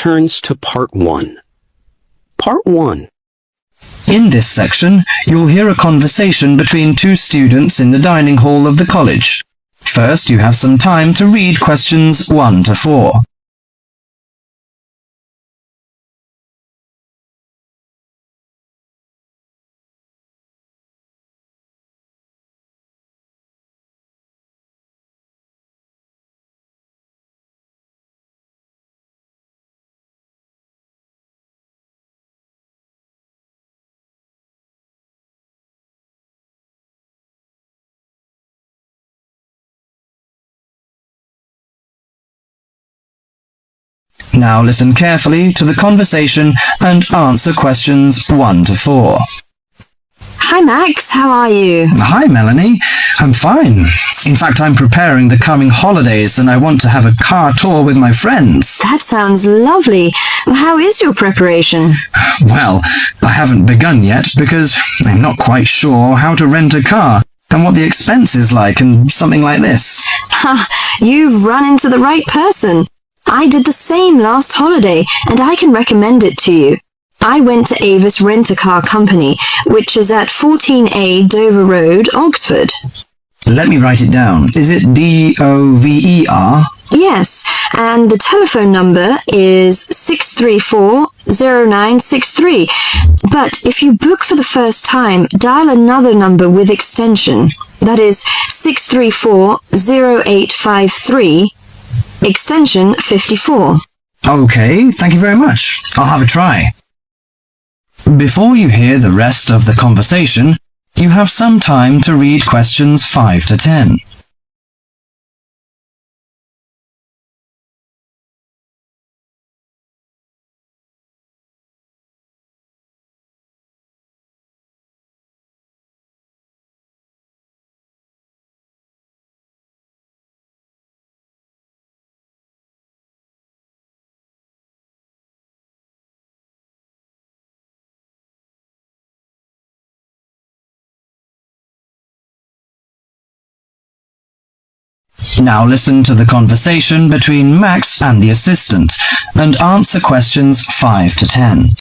returns to Part 1. Part 1. In this section, you'll hear a conversation between two students in the dining hall of the college. First, you have some time to read questions 1 to 4. Now listen carefully to the conversation and answer questions 1 to 4. Hi Max, how are you? Hi Melanie, I'm fine. In fact, I'm preparing the coming holidays and I want to have a car tour with my friends. That sounds lovely. How is your preparation? Well, I haven't begun yet because I'm not quite sure how to rent a car and what the expense is like and something like this. Ha, you've run into the right person. I did the same last holiday, and I can recommend it to you. I went to Avis Rent-A-Car Company, which is at 14A Dover Road, Oxford. Let me write it down. Is it D-O-V-E-R? Yes, and the telephone number is 634-0963. But if you book for the first time, dial another number with extension. That is 634-0853. Extension 54. Okay, thank you very much. I'll have a try. Before you hear the rest of the conversation, you have some time to read questions 5 to 10. Now listen to the conversation between Max and the assistant and answer questions 5 to 10.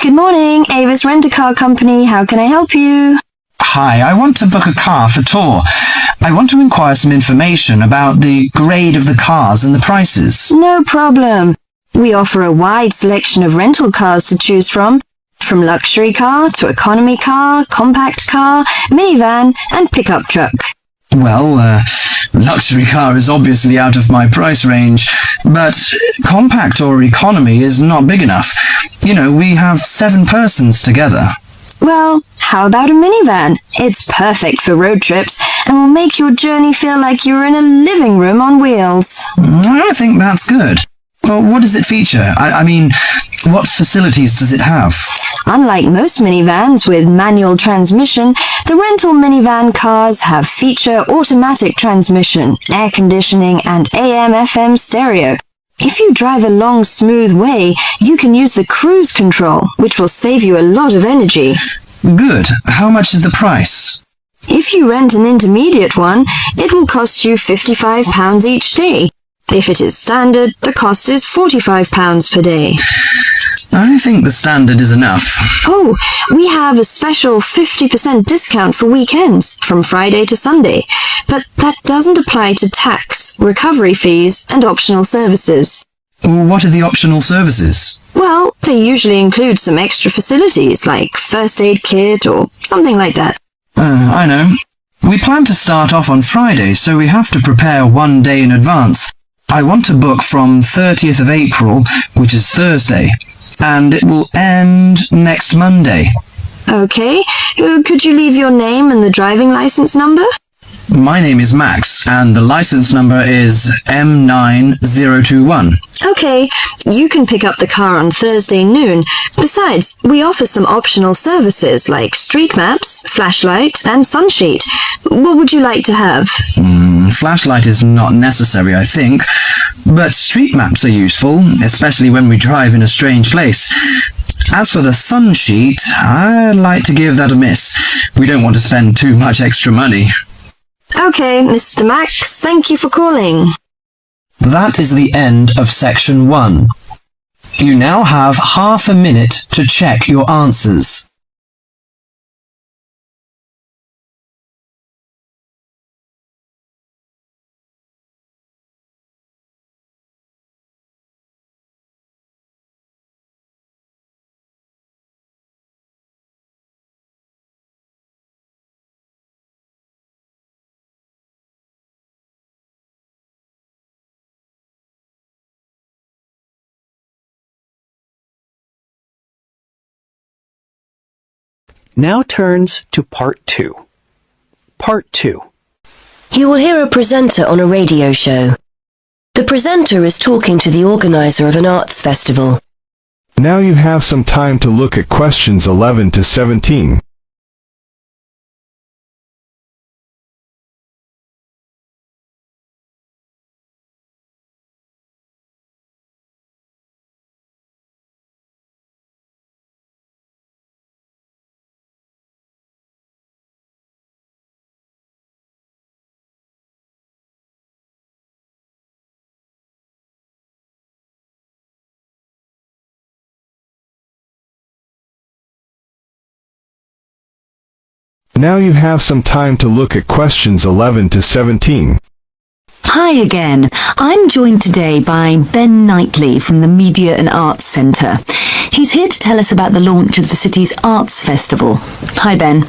Good morning, Avis Rent-A-Car Company. How can I help you? Hi, I want to book a car for tour. I want to inquire some information about the grade of the cars and the prices. No problem. We offer a wide selection of rental cars to choose from luxury car to economy car, compact car, minivan, and pickup truck. Well, luxury car is obviously out of my price range, but compact or economy is not big enough. You know, we have 7 persons together. Well, how about a minivan? It's perfect for road trips and will make your journey feel like you're in a living room on wheels. I think that's good. Well, what does it feature? I mean, what facilities does it have? Unlike most minivans with manual transmission, the rental minivan cars have feature automatic transmission, air conditioning, and AM/FM stereo. If you drive a long, smooth way, you can use the cruise control, which will save you a lot of energy. Good. How much is the price? If you rent an intermediate one, it will cost you £55 each day. If it is standard, the cost is £45 per day. I think the standard is enough. Oh, we have a special 50% discount for weekends, from Friday to Sunday. But that doesn't apply to tax, recovery fees, and optional services. What are the optional services? Well, they usually include some extra facilities, like first aid kit or something like that. I know. We plan to start off on Friday, so we have to prepare 1 day in advance. I want to book from 30th of April, which is Thursday, and it will end next Monday. Okay. Could you leave your name and the driving license number? My name is Max, and the license number is M9021. Okay, you can pick up the car on Thursday noon. Besides, we offer some optional services like street maps, flashlight, and sunsheet. What would you like to have? Flashlight is not necessary, I think, but street maps are useful, especially when we drive in a strange place. As for the sunsheet, I'd like to give that a miss. We don't want to spend too much extra money. Okay, Mr. Max, thank you for calling. That is the end of section 1. You now have half a minute to check your answers. Now turns to Part 2. Part 2. You will hear a presenter on a radio show. The presenter is talking to the organizer of an arts festival. Now you have some time to look at questions 11 to 17. Now you have some time to look at questions 11 to 17. Hi again. I'm joined today by Ben Knightley from the Media and Arts Centre. He's here to tell us about the launch of the city's Arts Festival. Hi Ben.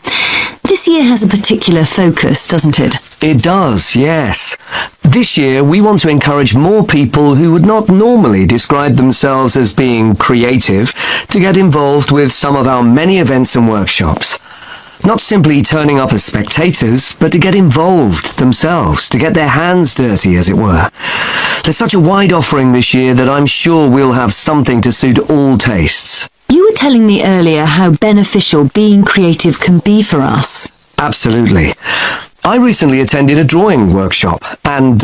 This year has a particular focus, doesn't it? It does, yes. This year we want to encourage more people who would not normally describe themselves as being creative to get involved with some of our many events and workshops. Not simply turning up as spectators, but to get involved themselves, to get their hands dirty, as it were. There's such a wide offering this year that I'm sure we'll have something to suit all tastes. You were telling me earlier how beneficial being creative can be for us. Absolutely. I recently attended a drawing workshop, and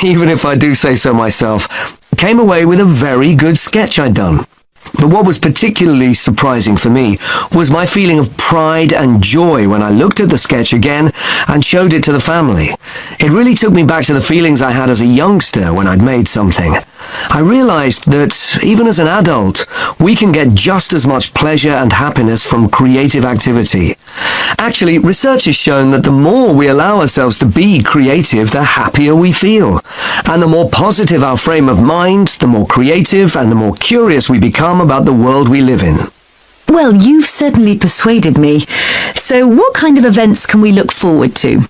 even if I do say so myself, came away with a very good sketch I'd done. But what was particularly surprising for me was my feeling of pride and joy when I looked at the sketch again and showed it to the family. It really took me back to the feelings I had as a youngster when I'd made something. I realized that, even as an adult, we can get just as much pleasure and happiness from creative activity. Actually, research has shown that the more we allow ourselves to be creative, the happier we feel. And the more positive our frame of mind, the more creative and the more curious we become about the world we live in. Well, you've certainly persuaded me. So what kind of events can we look forward to?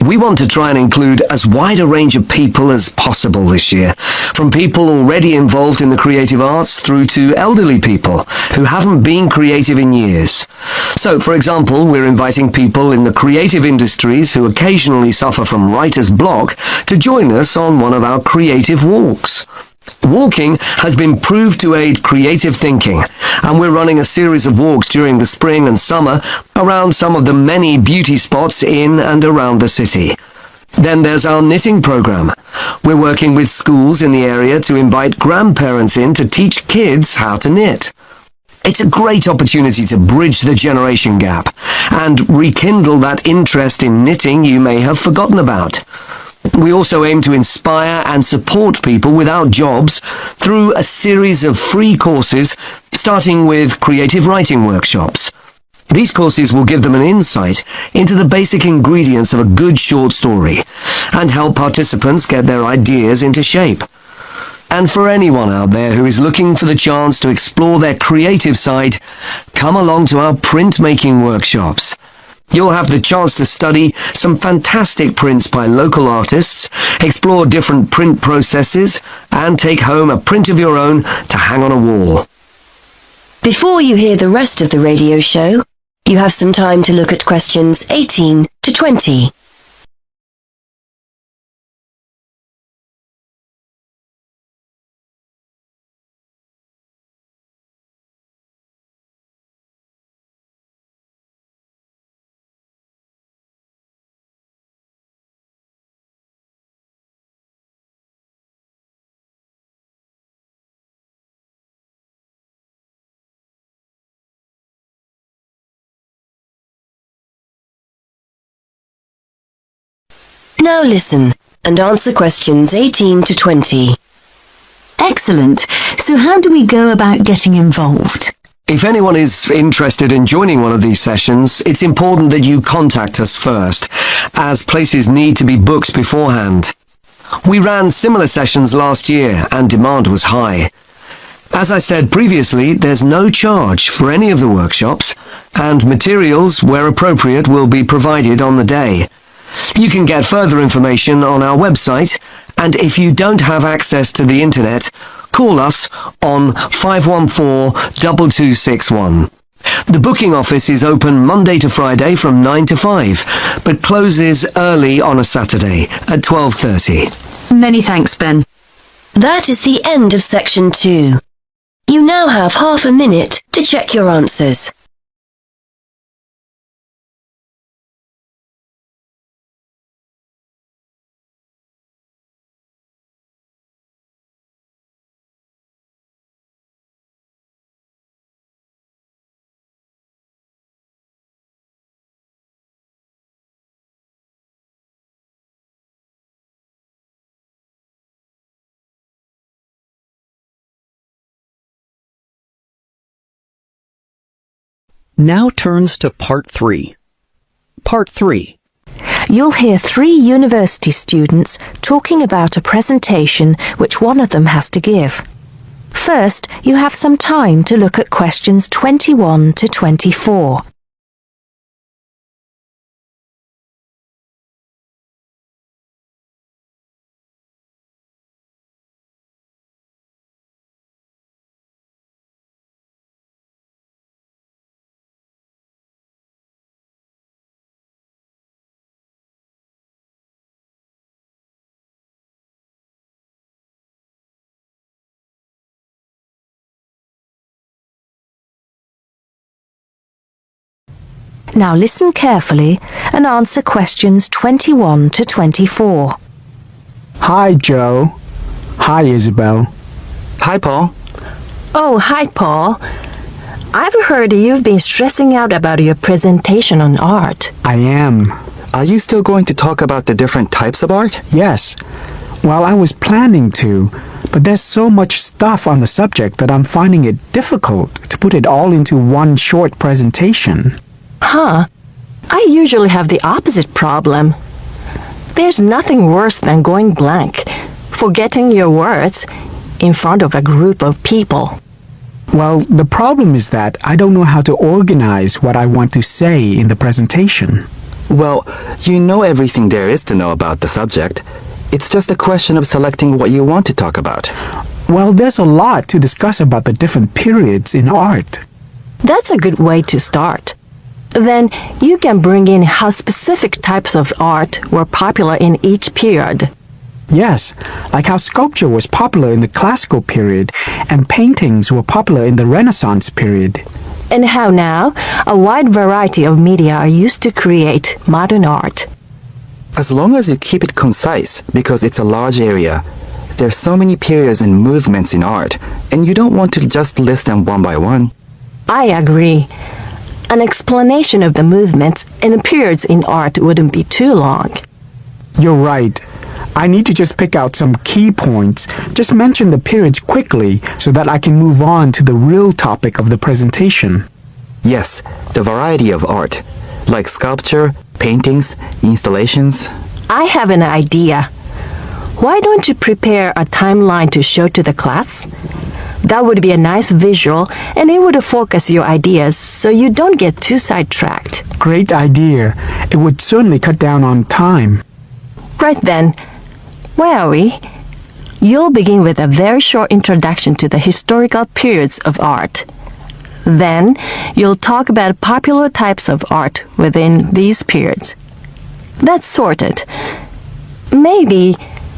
We want to try and include as wide a range of people as possible this year, from people already involved in the creative arts through to elderly people who haven't been creative in years. So, for example, we're inviting people in the creative industries who occasionally suffer from writer's block to join us on one of our creative walks. Walking has been proved to aid creative thinking, and we're running a series of walks during the spring and summer around some of the many beauty spots in and around the city. Then there's our knitting program. We're working with schools in the area to invite grandparents in to teach kids how to knit. It's a great opportunity to bridge the generation gap and rekindle that interest in knitting you may have forgotten about. We also aim to inspire and support people without jobs through a series of free courses, starting with creative writing workshops. These courses will give them an insight into the basic ingredients of a good short story and help participants get their ideas into shape. And for anyone out there who is looking for the chance to explore their creative side, come along to our printmaking workshops. You'll have the chance to study some fantastic prints by local artists, explore different print processes, and take home a print of your own to hang on a wall. Before you hear the rest of the radio show, you have some time to look at questions 18 to 20. Now listen and answer questions 18 to 20. Excellent. So how do we go about getting involved? If anyone is interested in joining one of these sessions, it's important that you contact us first, as places need to be booked beforehand. We ran similar sessions last year and demand was high. As I said previously, there's no charge for any of the workshops, and materials, where appropriate, will be provided on the day. You can get further information on our website, and if you don't have access to the internet, call us on 514-2261. The booking office is open Monday to Friday from 9 to 5, but closes early on a Saturday at 12:30. Many thanks, Ben. That is the end of section 2. You now have half a minute to check your answers. Now turns to Part 3. Part 3. You'll hear 3 university students talking about a presentation which one of them has to give. First, you have some time to look at questions 21 to 24. Now listen carefully and answer questions 21 to 24. Hi, Joe. Hi, Isabel. Hi, Paul. Oh, hi, Paul. I've heard you've been stressing out about your presentation on art. I am. Are you still going to talk about the different types of art? Yes. Well, I was planning to, but there's so much stuff on the subject that I'm finding it difficult to put it all into one short presentation. Huh? I usually have the opposite problem. There's nothing worse than going blank, forgetting your words in front of a group of people. Well, the problem is that I don't know how to organize what I want to say in the presentation. Well, you know everything there is to know about the subject. It's just a question of selecting what you want to talk about. Well, there's a lot to discuss about the different periods in art. That's a good way to start. Then you can bring in how specific types of art were popular in each period. Yes, like how sculpture was popular in the classical period and paintings were popular in the Renaissance period. And how now a wide variety of media are used to create modern art. As long as you keep it concise, because it's a large area, there's so many periods and movements in art, and you don't want to just list them one by one. I agree. An explanation of the movements and periods in art wouldn't be too long. You're right. I need to just pick out some key points. Just mention the periods quickly so that I can move on to the real topic of the presentation. Yes, the variety of art, like sculpture, paintings, installations. I have an idea. Why don't you prepare a timeline to show to the class? That would be a nice visual and it would focus your ideas so you don't get too sidetracked. Great idea. It would certainly cut down on time. Right then. Where are we? You'll begin with a very short introduction to the historical periods of art. Then, you'll talk about popular types of art within these periods. That's sorted. Maybe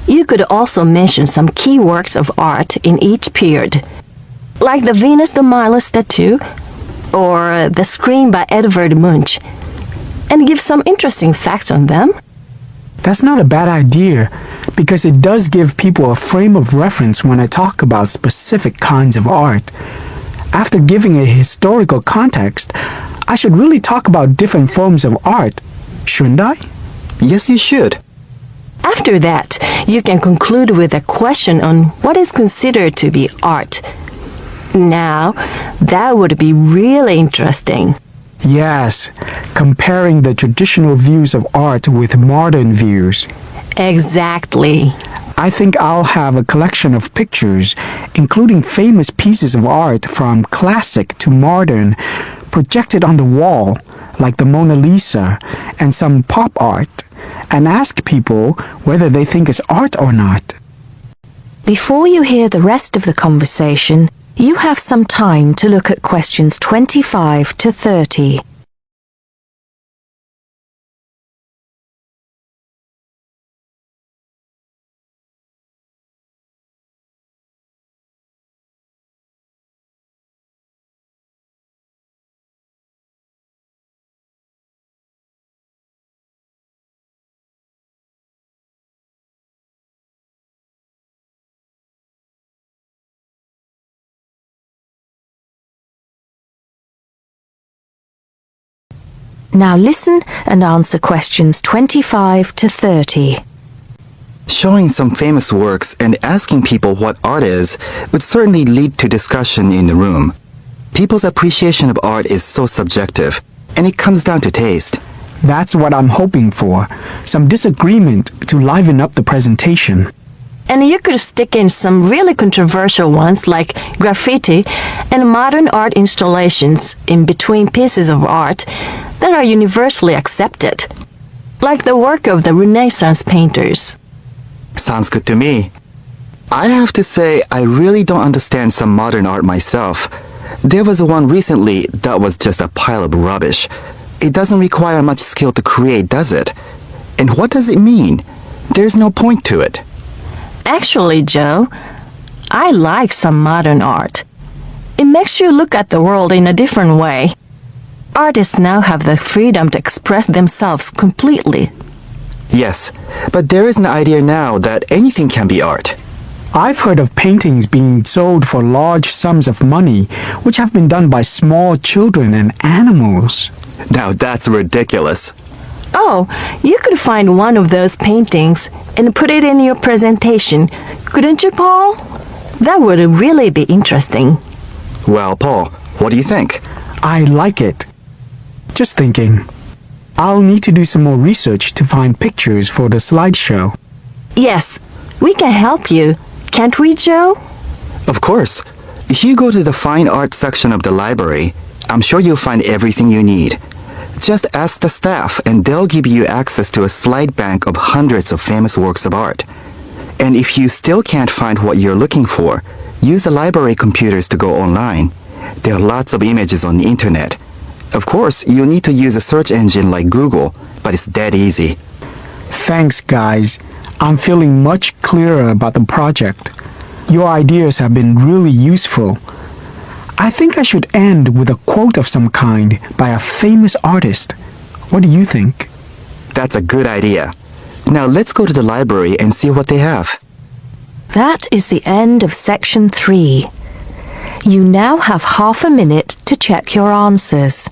you could also mention some key works of art in each period, like the Venus de Milo statue or the Scream by Edvard Munch, and give some interesting facts on them. That's not a bad idea, because it does give people a frame of reference when I talk about specific kinds of art. After giving a historical context, I should really talk about different forms of art, shouldn't I? Yes, you should. After that, you can conclude with a question on what is considered to be art. Now, that would be really interesting. Yes, comparing the traditional views of art with modern views. Exactly. I think I'll have a collection of pictures, including famous pieces of art from classic to modern, projected on the wall, like the Mona Lisa, and some pop art, and ask people whether they think it's art or not. Before you hear the rest of the conversation, you have some time to look at questions 25 to 30. Now listen and answer questions 25 to 30. Showing some famous works and asking people what art is would certainly lead to discussion in the room. People's appreciation of art is so subjective, and it comes down to taste. That's what I'm hoping for, some disagreement to liven up the presentation. And you could stick in some really controversial ones like graffiti and modern art installations in between pieces of art that are universally accepted, like the work of the Renaissance painters. Sounds good to me. I have to say, I really don't understand some modern art myself. There was one recently that was just a pile of rubbish. It doesn't require much skill to create, does it? And what does it mean? There's no point to it. Actually, Joe, I like some modern art. It makes you look at the world in a different way. Artists now have the freedom to express themselves completely. Yes, but there is an idea now that anything can be art. I've heard of paintings being sold for large sums of money, which have been done by small children and animals. Now that's ridiculous. Oh, you could find one of those paintings and put it in your presentation, couldn't you, Paul? That would really be interesting. Well, Paul, what do you think? I like it. Just thinking. I'll need to do some more research to find pictures for the slideshow. Yes, we can help you, can't we, Joe? Of course. If you go to the fine art section of the library, I'm sure you'll find everything you need. Just ask the staff and they'll give you access to a slide bank of hundreds of famous works of art. And if you still can't find what you're looking for, use the library computers to go online. There are lots of images on the internet. Of course, you'll need to use a search engine like Google, but it's dead easy. Thanks, guys. I'm feeling much clearer about the project. Your ideas have been really useful. I think I should end with a quote of some kind by a famous artist. What do you think? That's a good idea. Now let's go to the library and see what they have. That is the end of section 3. You now have half a minute to check your answers.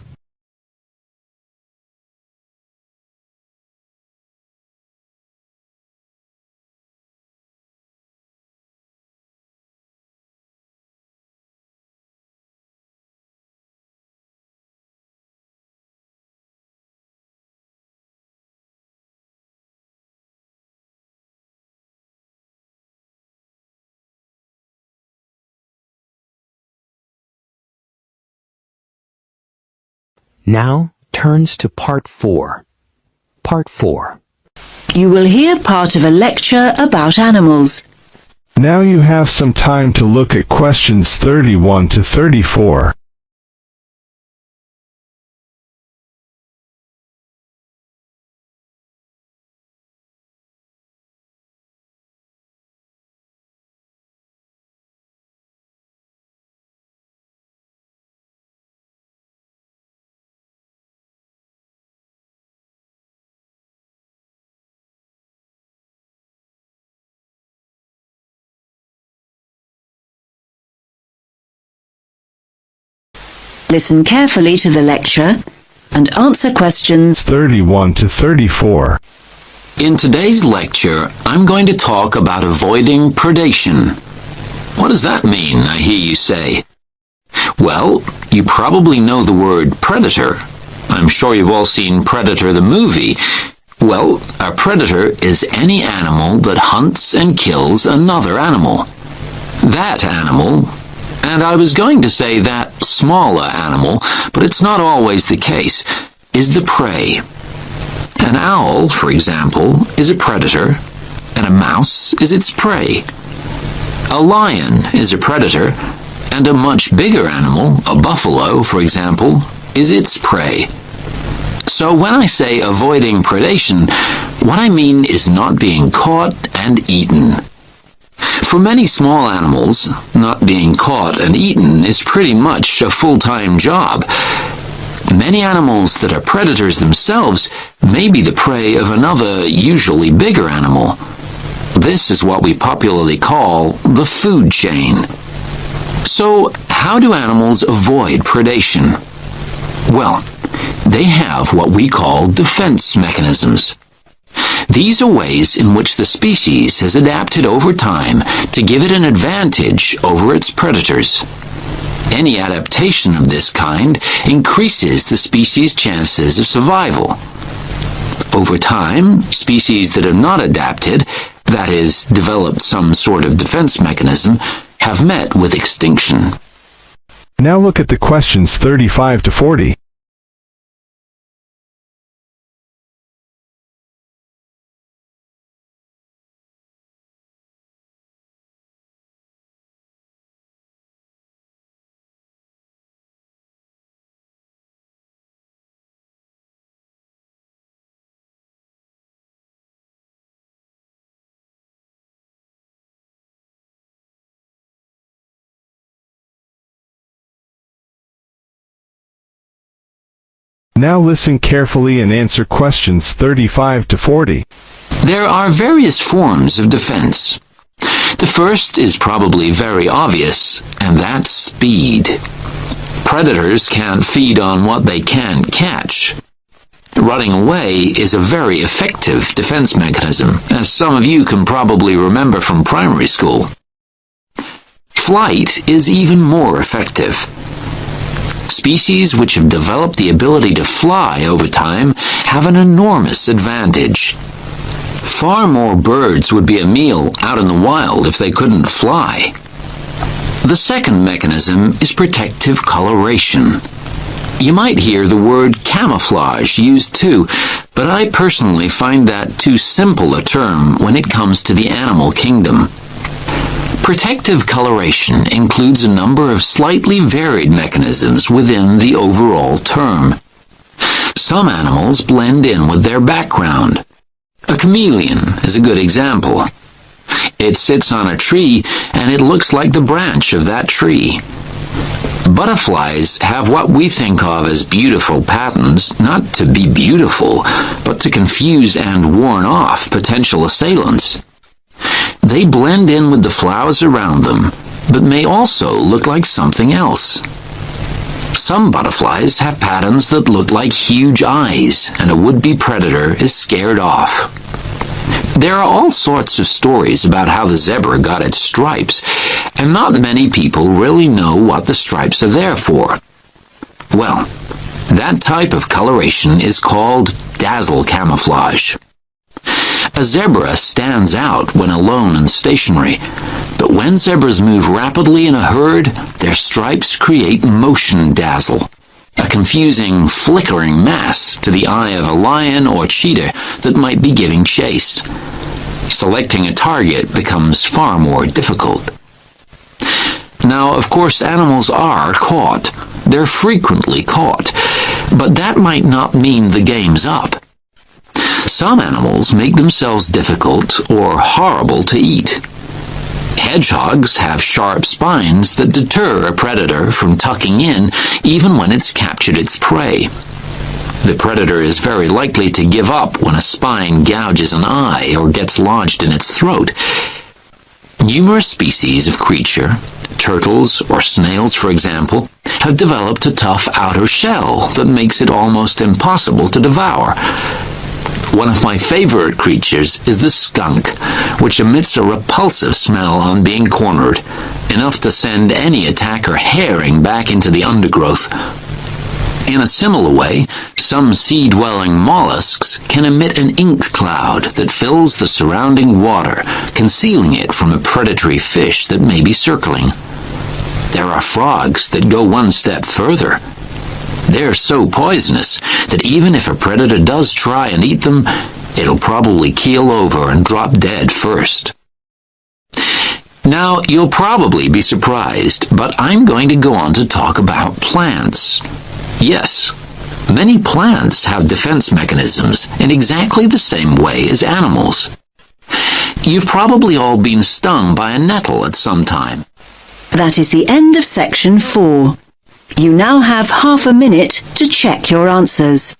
Now turns to Part 4. Part 4. You will hear part of a lecture about animals. Now you have some time to look at questions 31 to 34. Listen carefully to the lecture and answer questions 31 to 34. In today's lecture, I'm going to talk about avoiding predation. What does that mean, I hear you say? Well, you probably know the word predator. I'm sure you've all seen Predator the movie. Well, a predator is any animal that hunts and kills another animal. That animal, and I was going to say that smaller animal, but it's not always the case, is the prey. An owl, for example, is a predator, and a mouse is its prey. A lion is a predator, and a much bigger animal, a buffalo, for example, is its prey. So when I say avoiding predation, what I mean is not being caught and eaten. For many small animals, not being caught and eaten is pretty much a full-time job. Many animals that are predators themselves may be the prey of another, usually bigger animal. This is what we popularly call the food chain. So, how do animals avoid predation? Well, they have what we call defense mechanisms. These are ways in which the species has adapted over time to give it an advantage over its predators. Any adaptation of this kind increases the species' chances of survival. Over time, species that have not adapted, that is, developed some sort of defense mechanism, have met with extinction. Now look at the questions 35 to 40. Now listen carefully and answer questions 35 to 40. There are various forms of defense. The first is probably very obvious, and that's speed. Predators can't feed on what they can't catch. Running away is a very effective defense mechanism, as some of you can probably remember from primary school. Flight is even more effective. Species which have developed the ability to fly over time have an enormous advantage. Far more birds would be a meal out in the wild if they couldn't fly. The second mechanism is protective coloration. You might hear the word camouflage used too, but I personally find that too simple a term when it comes to the animal kingdom. Protective coloration includes a number of slightly varied mechanisms within the overall term. Some animals blend in with their background. A chameleon is a good example. It sits on a tree and it looks like the branch of that tree. Butterflies have what we think of as beautiful patterns, not to be beautiful, but to confuse and warn off potential assailants. They blend in with the flowers around them, but may also look like something else. Some butterflies have patterns that look like huge eyes, and a would-be predator is scared off. There are all sorts of stories about how the zebra got its stripes, and not many people really know what the stripes are there for. Well, that type of coloration is called dazzle camouflage. A zebra stands out when alone and stationary, but when zebras move rapidly in a herd, their stripes create motion dazzle, a confusing, flickering mass to the eye of a lion or cheetah that might be giving chase. Selecting a target becomes far more difficult. Now, of course, animals are caught. They're frequently caught, but that might not mean the game's up. Some animals make themselves difficult or horrible to eat. Hedgehogs have sharp spines that deter a predator from tucking in even when it's captured its prey. The predator is very likely to give up when a spine gouges an eye or gets lodged in its throat. Numerous species of creature, turtles or snails for example, have developed a tough outer shell that makes it almost impossible to devour. One of my favorite creatures is the skunk, which emits a repulsive smell on being cornered, enough to send any attacker herring back into the undergrowth. In a similar way, some sea-dwelling mollusks can emit an ink cloud that fills the surrounding water, concealing it from a predatory fish that may be circling. There are frogs that go one step further. They're so poisonous that even if a predator does try and eat them, it'll probably keel over and drop dead first. Now, you'll probably be surprised, but I'm going to go on to talk about plants. Yes, many plants have defense mechanisms in exactly the same way as animals. You've probably all been stung by a nettle at some time. That is the end of section 4. You now have half a minute to check your answers.